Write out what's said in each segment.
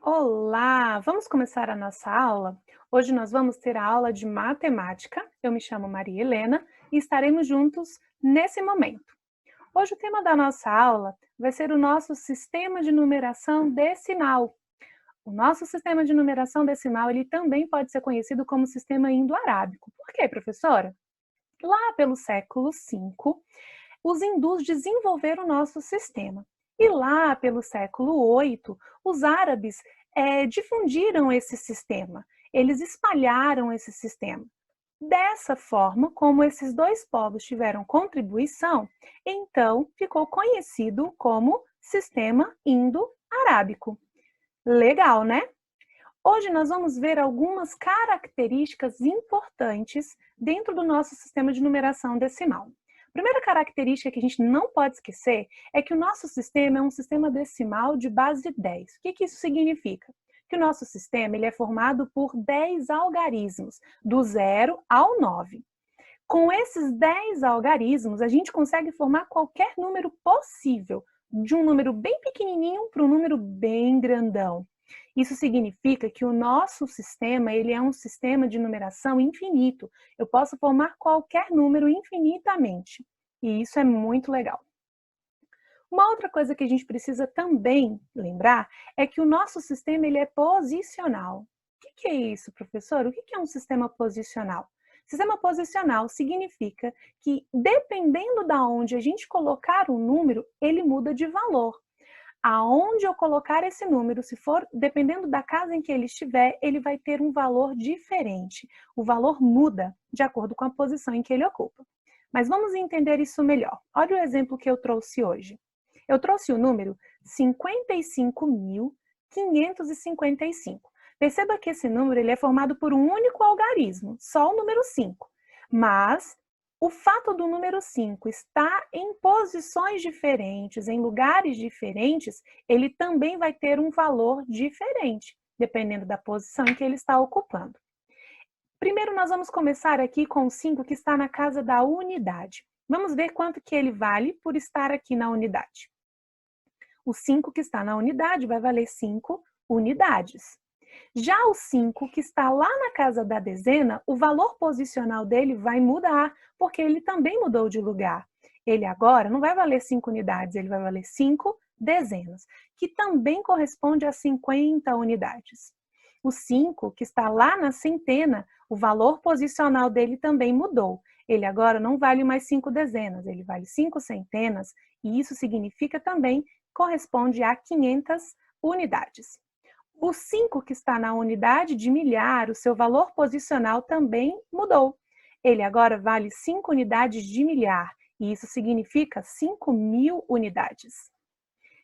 Olá! Vamos começar a nossa aula? Hoje nós vamos ter a aula de matemática. Eu me chamo Maria Helena e estaremos juntos nesse momento. Hoje o tema da nossa aula vai ser o nosso sistema de numeração decimal. O nosso sistema de numeração decimal ele também pode ser conhecido como sistema indo-arábico. Por quê, professora? Lá pelo século V, os hindus desenvolveram o nosso sistema. E lá pelo século VIII, os árabes difundiram esse sistema. Eles espalharam esse sistema. Dessa forma, como esses dois povos tiveram contribuição, então ficou conhecido como sistema indo-arábico. Legal, né? Hoje nós vamos ver algumas características importantes dentro do nosso sistema de numeração decimal. A primeira característica que a gente não pode esquecer é que o nosso sistema é um sistema decimal de base 10. O que isso significa? Que o nosso sistema ele é formado por 10 algarismos, do 0 ao 9. Com esses 10 algarismos, a gente consegue formar qualquer número possível, de um número bem pequenininho para um número bem grandão. Isso significa que o nosso sistema ele é um sistema de numeração infinito. Eu posso formar qualquer número infinitamente. E isso é muito legal. Uma outra coisa que a gente precisa também lembrar é que o nosso sistema ele é posicional. O que é isso, professor? O que é um sistema posicional? Sistema posicional significa que, dependendo de onde a gente colocar o número, ele muda de valor. Aonde eu colocar esse número, se for dependendo da casa em que ele estiver, ele vai ter um valor diferente. O valor muda de acordo com a posição em que ele ocupa. Mas vamos entender isso melhor. Olha o exemplo que eu trouxe hoje. Eu trouxe o número 55.555. Perceba que esse número ele é formado por um único algarismo, só o número 5. Mas o fato do número 5 estar em posições diferentes, em lugares diferentes, ele também vai ter um valor diferente, dependendo da posição em que ele está ocupando. Primeiro, nós vamos começar aqui com o 5 que está na casa da unidade. Vamos ver quanto que ele vale por estar aqui na unidade. O 5 que está na unidade vai valer 5 unidades. Já o 5 que está lá na casa da dezena, o valor posicional dele vai mudar, porque ele também mudou de lugar. Ele agora não vai valer 5 unidades, ele vai valer 5 dezenas, que também corresponde a 50 unidades. O 5 que está lá na centena, o valor posicional dele também mudou. Ele agora não vale mais 5 dezenas, ele vale 5 centenas, e isso significa também corresponde a 500 unidades. O 5 que está na unidade de milhar, o seu valor posicional também mudou. Ele agora vale 5 unidades de milhar, e isso significa 5.000 unidades.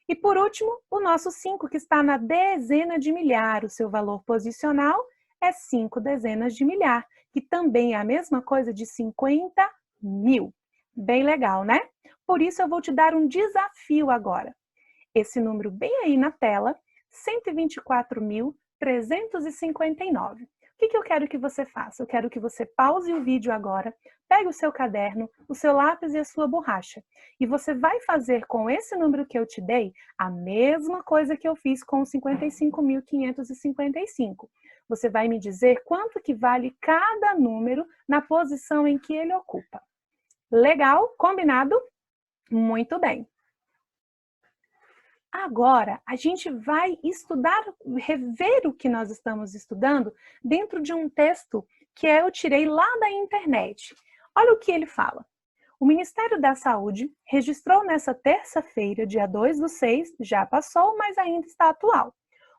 E por último, o nosso 5 que está na dezena de milhar, o seu valor posicional é 5 dezenas de milhar, que também é a mesma coisa de 50.000. Bem legal, né? Por isso eu vou te dar um desafio agora. Esse número bem aí na tela, 124.359. O que eu quero que você faça? Eu quero que você pause o vídeo agora, pegue o seu caderno, o seu lápis e a sua borracha. E você vai fazer com esse número que eu te dei a mesma coisa que eu fiz com os 55.555. Você vai me dizer quanto que vale cada número na posição em que ele ocupa. Legal? Combinado? Muito bem. Agora, a gente vai estudar, rever o que nós estamos estudando dentro de um texto que eu tirei lá da internet. Olha o que ele fala. O Ministério da Saúde registrou nessa terça-feira, dia 2/6, já passou, mas ainda está atual,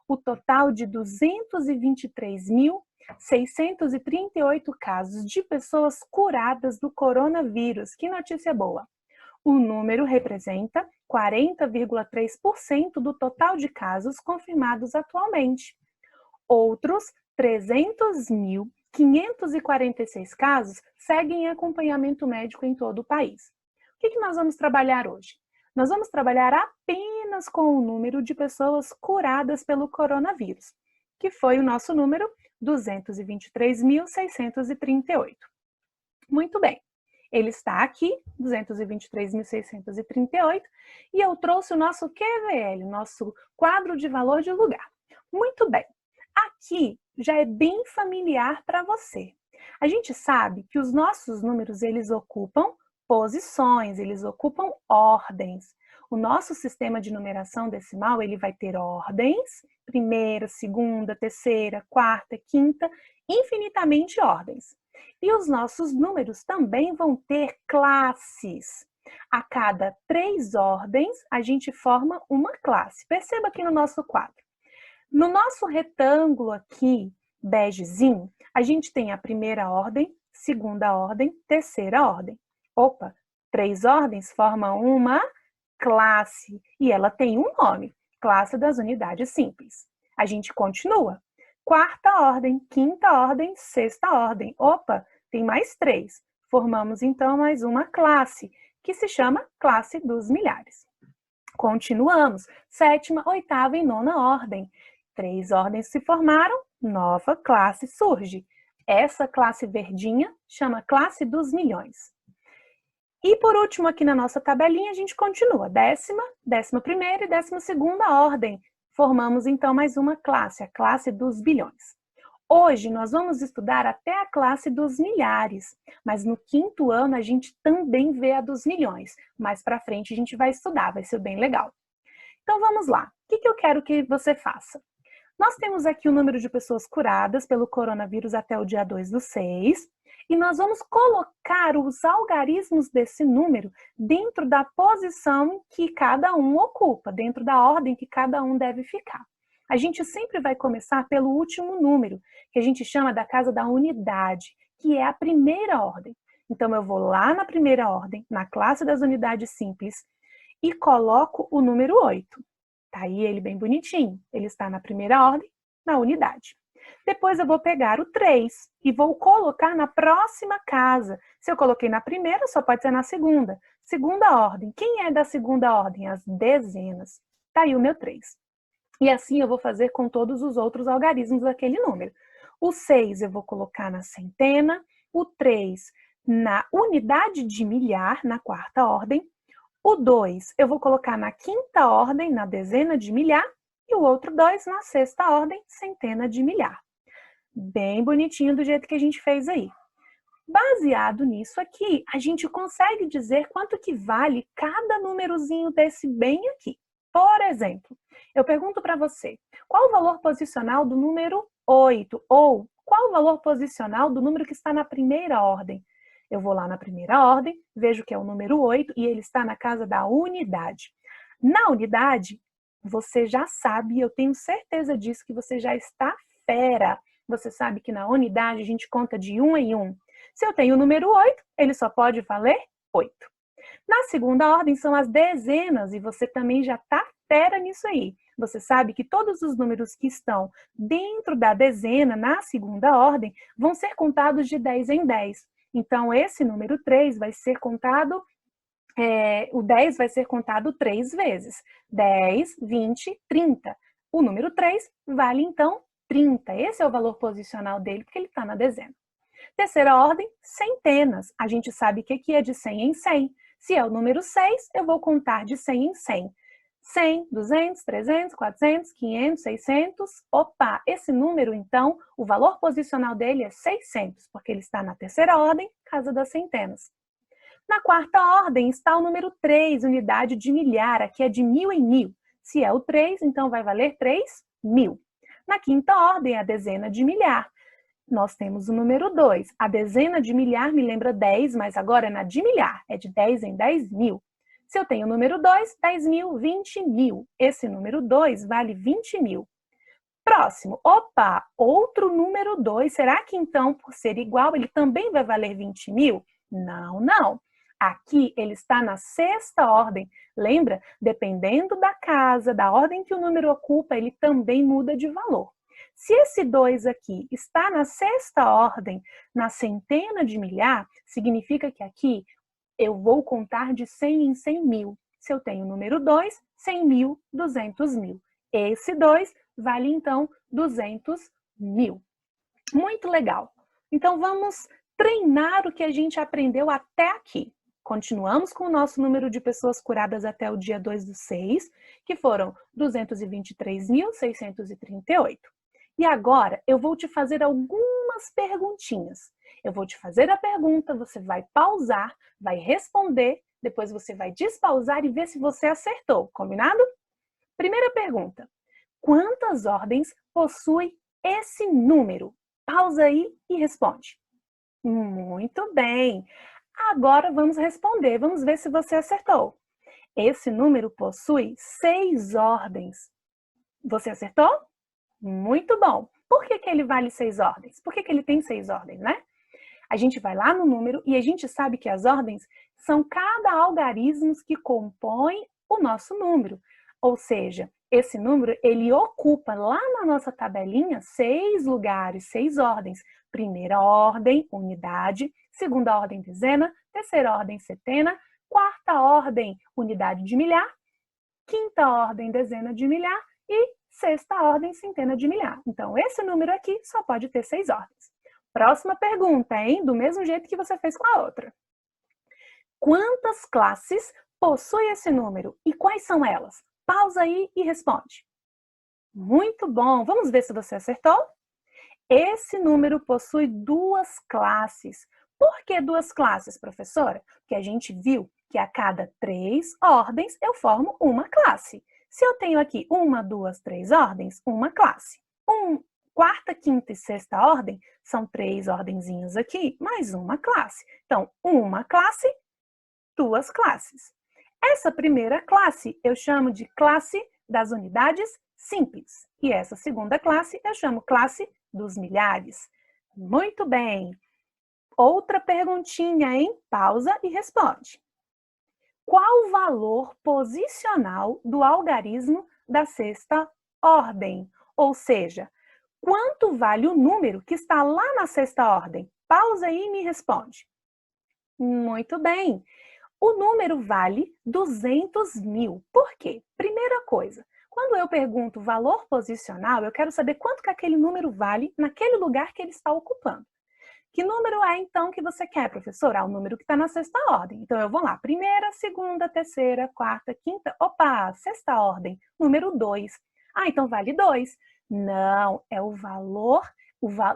o total de 223.638 casos de pessoas curadas do coronavírus. Que notícia boa! O número representa 40,3% do total de casos confirmados atualmente. Outros 300.546 casos seguem em acompanhamento médico em todo o país. O que nós vamos trabalhar hoje? Nós vamos trabalhar apenas com o número de pessoas curadas pelo coronavírus, que foi o nosso número 223.638. Muito bem. Ele está aqui, 223.638, e eu trouxe o nosso QVL, nosso quadro de valor de lugar. Muito bem. Aqui já é bem familiar para você. A gente sabe que os nossos números, eles ocupam posições, eles ocupam ordens. O nosso sistema de numeração decimal, ele vai ter ordens, primeira, segunda, terceira, quarta, quinta, infinitamente ordens. E os nossos números também vão ter classes. A cada 3 ordens, a gente forma uma classe. Perceba aqui no nosso quadro. No nosso retângulo aqui, begezinho, a gente tem a primeira ordem, segunda ordem, terceira ordem. Opa, 3 ordens formam uma classe e ela tem um nome, classe das unidades simples. A gente continua. Quarta ordem, quinta ordem, sexta ordem. Opa, tem mais 3. Formamos então mais uma classe, que se chama classe dos milhares. Continuamos. Sétima, oitava e nona ordem. 3 ordens se formaram, nova classe surge. Essa classe verdinha chama classe dos milhões. E por último aqui na nossa tabelinha a gente continua. Décima, 11ª e 12ª ordem. Formamos então mais uma classe, a classe dos bilhões. Hoje nós vamos estudar até a classe dos milhares, mas no 5º ano a gente também vê a dos milhões. Mais para frente a gente vai estudar, vai ser bem legal. Então vamos lá. O que eu quero que você faça? Nós temos aqui o número de pessoas curadas pelo coronavírus até o dia 2/6, e nós vamos colocar os algarismos desse número dentro da posição que cada um ocupa, dentro da ordem que cada um deve ficar. A gente sempre vai começar pelo último número, que a gente chama da casa da unidade, que é a primeira ordem. Então eu vou lá na primeira ordem, na classe das unidades simples, e coloco o número 8. Tá aí ele bem bonitinho. Ele está na primeira ordem, na unidade. Depois eu vou pegar o 3 e vou colocar na próxima casa. Se eu coloquei na primeira, só pode ser na segunda. Segunda ordem. Quem é da segunda ordem? As dezenas. Tá aí o meu 3. E assim eu vou fazer com todos os outros algarismos daquele número. O 6 eu vou colocar na centena, o 3 na unidade de milhar, na quarta ordem. O 2 eu vou colocar na quinta ordem, na dezena de milhar, e o outro 2 na sexta ordem, centena de milhar. Bem bonitinho do jeito que a gente fez aí. Baseado nisso aqui, a gente consegue dizer quanto que vale cada númerozinho desse bem aqui. Por exemplo, eu pergunto para você, qual o valor posicional do número 8? Ou qual o valor posicional do número que está na primeira ordem? Eu vou lá na primeira ordem, vejo que é o número 8 e ele está na casa da unidade. Na unidade, você já sabe, eu tenho certeza disso, que você já está fera. Você sabe que na unidade a gente conta de 1 em 1. Se eu tenho o número 8, ele só pode valer 8. Na segunda ordem são as dezenas e você também já está fera nisso aí. Você sabe que todos os números que estão dentro da dezena, na segunda ordem, vão ser contados de 10 em 10. Então, esse número 3 vai ser contado, o 10 vai ser contado 3 vezes. 10, 20, 30. O número 3 vale, então, 30. Esse é o valor posicional dele, porque ele está na dezena. Terceira ordem, centenas. A gente sabe que aqui é de 100 em 100. Se é o número 6, eu vou contar de 100 em 100. 100, 200, 300, 400, 500, 600. Opa, esse número, então, o valor posicional dele é 600, porque ele está na terceira ordem, casa das centenas. Na quarta ordem está o número 3, unidade de milhar, aqui é de 1000 em 1000. Se é o 3, então vai valer 3.000. Na quinta ordem, a dezena de milhar. Nós temos o número 2. A dezena de milhar me lembra 10, mas agora é na de milhar, é de 10 em 10.000. Se eu tenho o número 2, 10.000, 20.000. Esse número 2 vale 20.000. Próximo. Opa, outro número 2. Será que então, por ser igual, ele também vai valer 20.000? Não, não. Aqui ele está na sexta ordem. Lembra? Dependendo da casa, da ordem que o número ocupa, ele também muda de valor. Se esse 2 aqui está na sexta ordem, na centena de milhar, significa que aqui eu vou contar de 100 em 100.000. Se eu tenho o número 2, 100.000, 200.000. Esse 2 vale, então, 200.000. Muito legal. Então, vamos treinar o que a gente aprendeu até aqui. Continuamos com o nosso número de pessoas curadas até o dia 2/6, que foram 223.638. E agora eu vou te fazer algumas perguntinhas. Eu vou te fazer a pergunta, você vai pausar, vai responder, depois você vai despausar e ver se você acertou, combinado? Primeira pergunta: quantas ordens possui esse número? Pausa aí e responde. Muito bem! Agora vamos responder, vamos ver se você acertou. Esse número possui 6 ordens. Você acertou? Muito bom! Por que ele vale 6 ordens? Por que ele tem 6 ordens, né? A gente vai lá no número e a gente sabe que as ordens são cada algarismos que compõem o nosso número. Ou seja, esse número, ele ocupa lá na nossa tabelinha 6 lugares, 6 ordens. Primeira ordem, unidade. Segunda ordem, dezena. Terceira ordem, centena. Quarta ordem, unidade de milhar. Quinta ordem, dezena de milhar. E sexta ordem, centena de milhar. Então, esse número aqui só pode ter 6 ordens. Próxima pergunta, hein? Do mesmo jeito que você fez com a outra. Quantas classes possui esse número e quais são elas? Pausa aí e responde. Muito bom! Vamos ver se você acertou? Esse número possui 2 classes. Por que 2 classes, professora? Porque a gente viu que a cada 3 ordens eu formo uma classe. Se eu tenho aqui 1, 2, 3 ordens, uma classe. Quarta, quinta e sexta ordem são 3 ordenzinhas aqui, mais uma classe. Então, uma classe, 2 classes. Essa primeira classe eu chamo de classe das unidades simples. E essa segunda classe eu chamo classe dos milhares. Muito bem. Outra perguntinha, hein? Pausa e responde. Qual o valor posicional do algarismo da sexta ordem? Ou seja, quanto vale o número que está lá na sexta ordem? Pausa aí e me responde. Muito bem. O número vale 200.000. Por quê? Primeira coisa, quando eu pergunto valor posicional, eu quero saber quanto que aquele número vale naquele lugar que ele está ocupando. Que número é, então, que você quer, professor? O número que está na sexta ordem. Então, eu vou lá. Primeira, segunda, terceira, quarta, quinta. Opa, sexta ordem. Número 2. Então vale 2. Não, é o valor,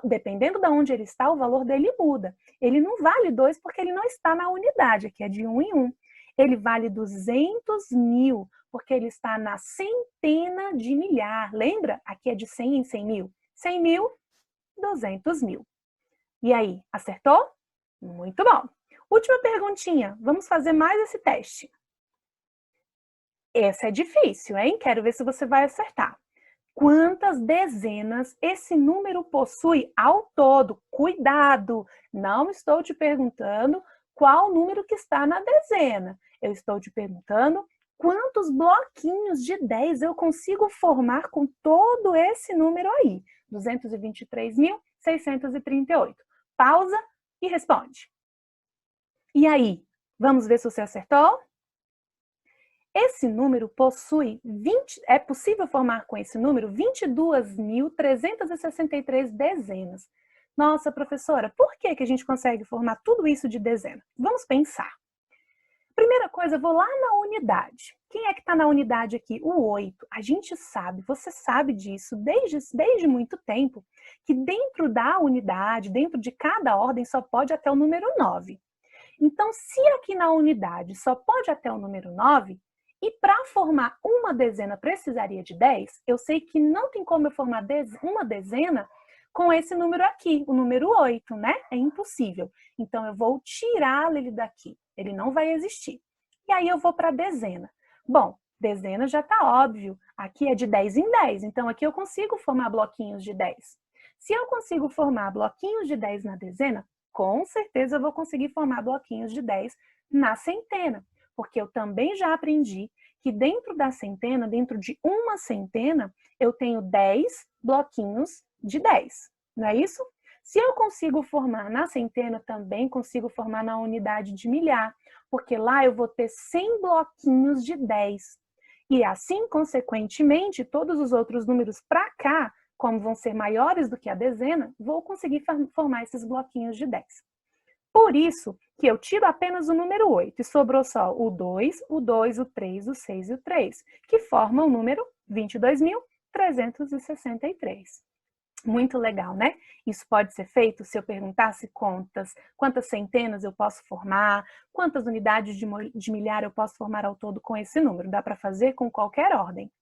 dependendo de onde ele está, o valor dele muda. Ele não vale 2 porque ele não está na unidade, que é de 1 em 1. Ele vale 200.000 porque ele está na centena de milhar. Lembra? Aqui é de 100 em 100.000. 100.000, 200.000. E aí, acertou? Muito bom. Última perguntinha. Vamos fazer mais esse teste. Essa é difícil, hein? Quero ver se você vai acertar. Quantas dezenas esse número possui ao todo? Cuidado! Não estou te perguntando qual número que está na dezena. Eu estou te perguntando quantos bloquinhos de 10 eu consigo formar com todo esse número aí. 223.638. Pausa e responde. E aí, vamos ver se você acertou? Esse número possui é possível formar com esse número 22.363 dezenas. Nossa, professora, por que a gente consegue formar tudo isso de dezena? Vamos pensar. Primeira coisa, vou lá na unidade. Quem é que está na unidade aqui? O 8. A gente sabe, você sabe disso desde muito tempo, que dentro da unidade, dentro de cada ordem, só pode até o número 9. Então, se aqui na unidade só pode até o número 9, e para formar uma dezena precisaria de 10, eu sei que não tem como eu formar uma dezena com esse número aqui, o número 8, né? É impossível. Então, eu vou tirá-lo ele daqui. Ele não vai existir. E aí, eu vou para a dezena. Bom, dezena já está óbvio. Aqui é de 10 em 10. Então, aqui eu consigo formar bloquinhos de 10. Se eu consigo formar bloquinhos de 10 na dezena, com certeza eu vou conseguir formar bloquinhos de 10 na centena. Porque eu também já aprendi que dentro da centena, dentro de uma centena, eu tenho 10 bloquinhos de 10. Não é isso? Se eu consigo formar na centena, também consigo formar na unidade de milhar, porque lá eu vou ter 100 bloquinhos de 10. E assim, consequentemente, todos os outros números para cá, como vão ser maiores do que a dezena, vou conseguir formar esses bloquinhos de 10. Por isso que eu tiro apenas o número 8 e sobrou só o 2, o 2, o 3, o 6 e o 3, que formam o número 22.363. Muito legal, né? Isso pode ser feito se eu perguntasse quantas centenas eu posso formar, quantas unidades de milhar eu posso formar ao todo com esse número. Dá para fazer com qualquer ordem.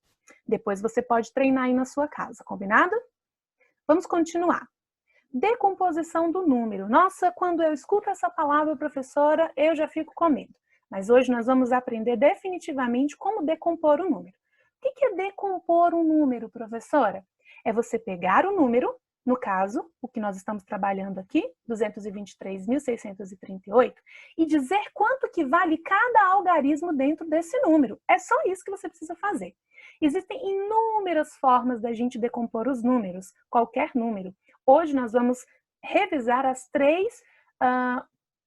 Depois você pode treinar aí na sua casa, combinado? Vamos continuar. Decomposição do número. Nossa, quando eu escuto essa palavra, professora, eu já fico com medo. Mas hoje nós vamos aprender definitivamente como decompor o número. O que é decompor um número, professora? É você pegar o número, no caso, o que nós estamos trabalhando aqui, 223.638, e dizer quanto que vale cada algarismo dentro desse número. É só isso que você precisa fazer. Existem inúmeras formas da gente decompor os números, qualquer número. Hoje nós vamos revisar as 3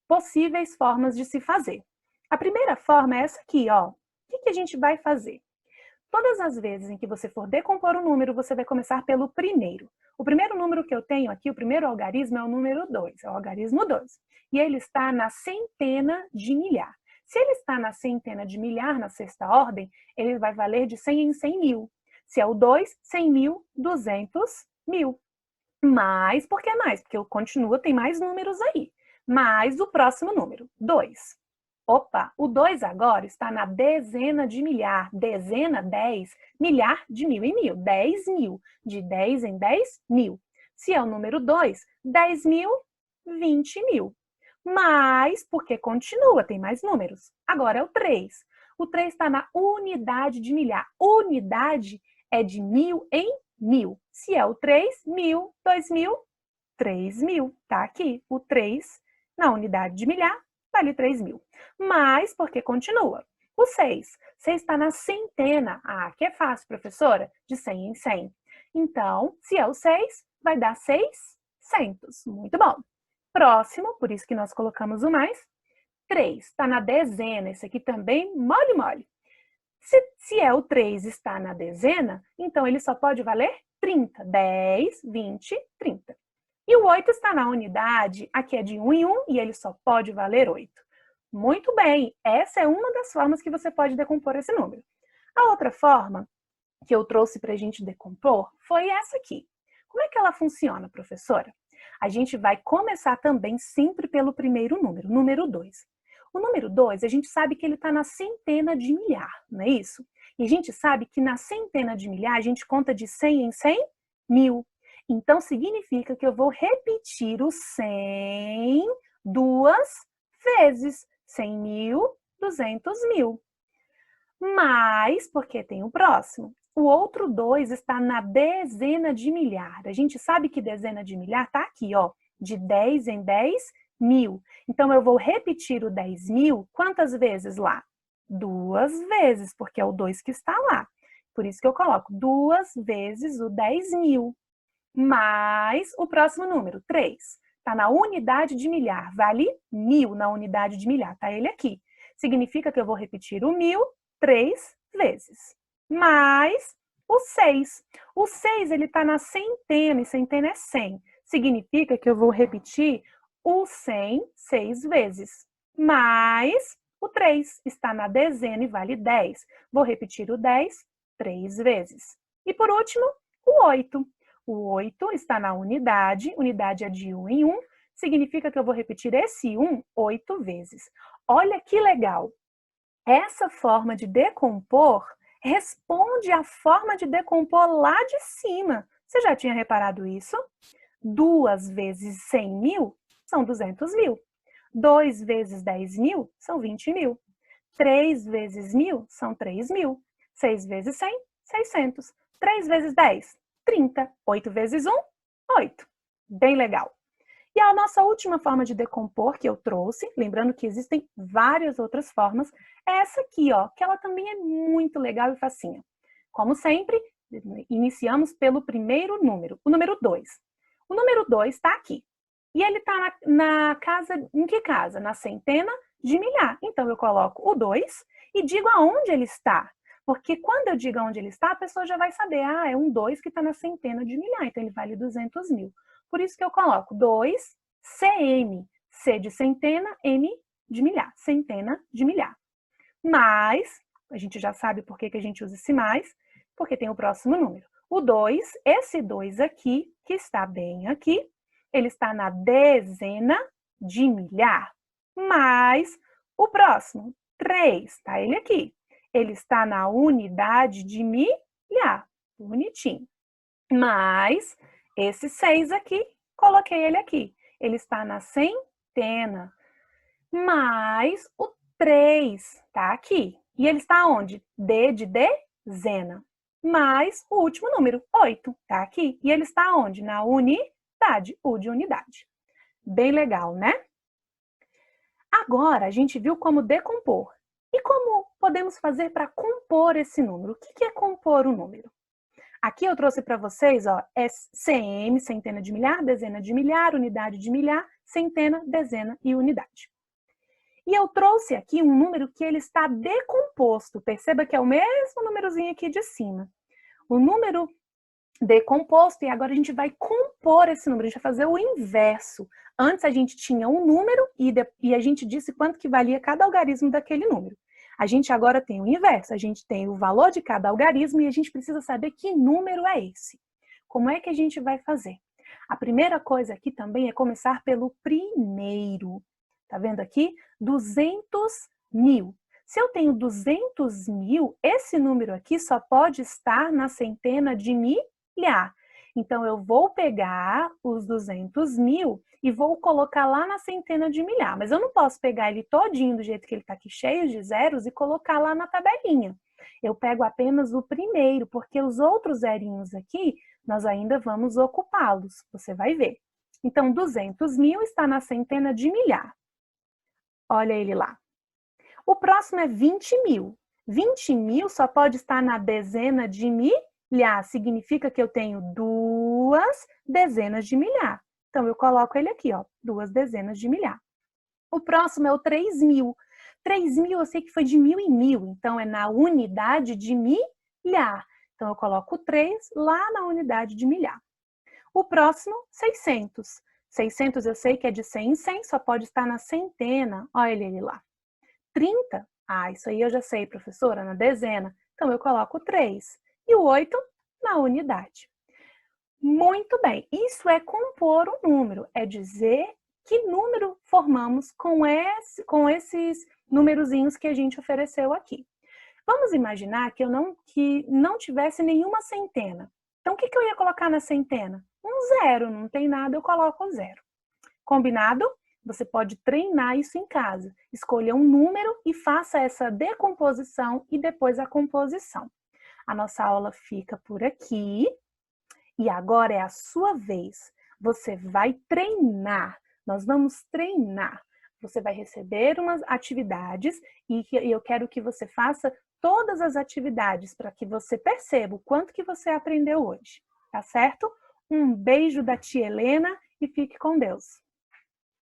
possíveis formas de se fazer. A primeira forma é essa aqui, ó. O que a gente vai fazer? Todas as vezes em que você for decompor um número, você vai começar pelo primeiro. O primeiro número que eu tenho aqui, o primeiro algarismo é o número 2, é o algarismo 2. E ele está na centena de milhar. Se ele está na centena de milhar, na sexta ordem, ele vai valer de 100 em 100 mil. Se é o 2, 100 mil, 200 mil. Mais, por que mais? Porque continua, tem mais números aí. Mais o próximo número, 2. Opa, o 2 agora está na dezena de milhar. Dezena, 10. Milhar de mil em mil. 10 mil. De 10 em 10, mil. Se é o número 2, 10 mil, 20 mil. Mais, porque continua, tem mais números. Agora é o 3. O 3 está na unidade de milhar. Unidade é de mil em mil. Se é o 3, mil, 2 mil, 3 mil. Tá aqui. O 3 na unidade de milhar vale 3 mil. Mas, porque continua. O 6. 6 está na centena. Ah, que é fácil, professora. De 100 em 100. Então, se é o 6, vai dar 600. Muito bom. Próximo, por isso que nós colocamos o mais. 3 está na dezena. Esse aqui também, mole, mole. Se é o 3 está na dezena, então ele só pode valer 30. 10, 20, 30. E o 8 está na unidade, aqui é de 1 em 1 e ele só pode valer 8. Muito bem, essa é uma das formas que você pode decompor esse número. A outra forma que eu trouxe para a gente decompor foi essa aqui. Como é que ela funciona, professora? A gente vai começar também sempre pelo primeiro número, número 2. O número 2, a gente sabe que ele está na centena de milhar, não é isso? E a gente sabe que na centena de milhar a gente conta de 100 em 100 mil. Então, significa que eu vou repetir o 100 duas vezes. 100 mil, 200 mil. Mas, porque tem o próximo. O outro 2 está na dezena de milhar. A gente sabe que dezena de milhar está aqui, ó. De 10 em 10 mil. Então, eu vou repetir o 10 mil quantas vezes lá? 2 vezes, porque é o 2 que está lá. Por isso que eu coloco 2 vezes o 10 mil. Mais o próximo número, 3. Está na unidade de milhar, vale 1000 na unidade de milhar, tá ele aqui. Significa que eu vou repetir o 1000 3 vezes. Mais o 6. O 6, ele está na centena, e centena é 100. Significa que eu vou repetir o 100 6 vezes. Mais o 3, está na dezena e vale 10. Vou repetir o 10 3 vezes. E por último, o 8. O 8 está na unidade é de 1 em 1, significa que eu vou repetir esse 1 8 vezes. Olha que legal! Essa forma de decompor responde à forma de decompor lá de cima. Você já tinha reparado isso? 2 vezes 100 mil são 200 mil. 2 vezes 10 mil são 20 mil. 3 vezes 1000 são 3 mil. 6 vezes 100, 600. 3 vezes 10, 30. 8 vezes 1, 8. Bem legal. E a nossa última forma de decompor que eu trouxe, lembrando que existem várias outras formas, é essa aqui, ó, que ela também é muito legal e facinha. Como sempre, iniciamos pelo primeiro número, o número 2. O número 2 está aqui. E ele está na casa, em que casa? Na centena de milhar. Então, eu coloco o 2 e digo aonde ele está. Porque quando eu digo onde ele está, a pessoa já vai saber, ah, é um 2 que está na centena de milhar, então ele vale 200 mil. Por isso que eu coloco 2 cm. C de centena, M de milhar. Centena de milhar. Mais, a gente já sabe por que a gente usa esse mais, porque tem o próximo número. O 2, esse 2 aqui, que está bem aqui, ele está na dezena de milhar. Mais o próximo, 3, tá ele aqui. Ele está na unidade de milhar. Bonitinho. Mais esse 6 aqui, coloquei ele aqui. Ele está na centena. Mais o 3, tá aqui. E ele está onde? D de dezena. Mais o último número, 8, tá aqui. E ele está onde? Na unidade, U de unidade. Bem legal, né? Agora, a gente viu como decompor. E como podemos fazer para compor esse número? O que é compor o número? Aqui eu trouxe para vocês, ó, CM, centena de milhar, dezena de milhar, unidade de milhar, centena, dezena e unidade. E eu trouxe aqui um número que ele está decomposto. Perceba que é o mesmo númerozinho aqui de cima. O número decomposto, e agora a gente vai compor esse número, a gente vai fazer o inverso. Antes a gente tinha um número e a gente disse quanto que valia cada algarismo daquele número. A gente agora tem o inverso, a gente tem o valor de cada algarismo e a gente precisa saber que número é esse. Como é que a gente vai fazer? A primeira coisa aqui também é começar pelo primeiro. Tá vendo aqui? 200.000. Se eu tenho 200.000, esse número aqui só pode estar na centena de milhar. Então, eu vou pegar os 200.000 e vou colocar lá na centena de milhar. Mas eu não posso pegar ele todinho do jeito que ele está aqui, cheio de zeros, e colocar lá na tabelinha. Eu pego apenas o primeiro, porque os outros zerinhos aqui, nós ainda vamos ocupá-los. Você vai ver. Então, 200.000 está na centena de milhar. Olha ele lá. O próximo é 20.000. 20.000 só pode estar na dezena de milhar. Significa que eu tenho 2 dezenas de milhar. Então, eu coloco ele aqui, ó, 2 dezenas de milhar. O próximo é o 3.000. 3.000 eu sei que foi de 1.000 em 1.000. Então, é na unidade de milhar. Então, eu coloco 3 lá na unidade de milhar. O próximo, 600. 600 eu sei que é de 100 em 100, só pode estar na centena. Olha ele lá. 30? Ah, isso aí eu já sei, professora, na dezena. Então, eu coloco 3. E o 8 na unidade. Muito bem. Isso é compor um número. É dizer que número formamos com esses numerozinhos que a gente ofereceu aqui. Vamos imaginar que não tivesse nenhuma centena. Então, o que eu ia colocar na centena? Um zero, não tem nada, eu coloco o zero. Combinado? Você pode treinar isso em casa. Escolha um número e faça essa decomposição e depois a composição. A nossa aula fica por aqui. E agora é a sua vez. Você vai treinar. Nós vamos treinar. Você vai receber umas atividades e eu quero que você faça todas as atividades para que você perceba o quanto que você aprendeu hoje. Tá certo? Um beijo da tia Helena e fique com Deus.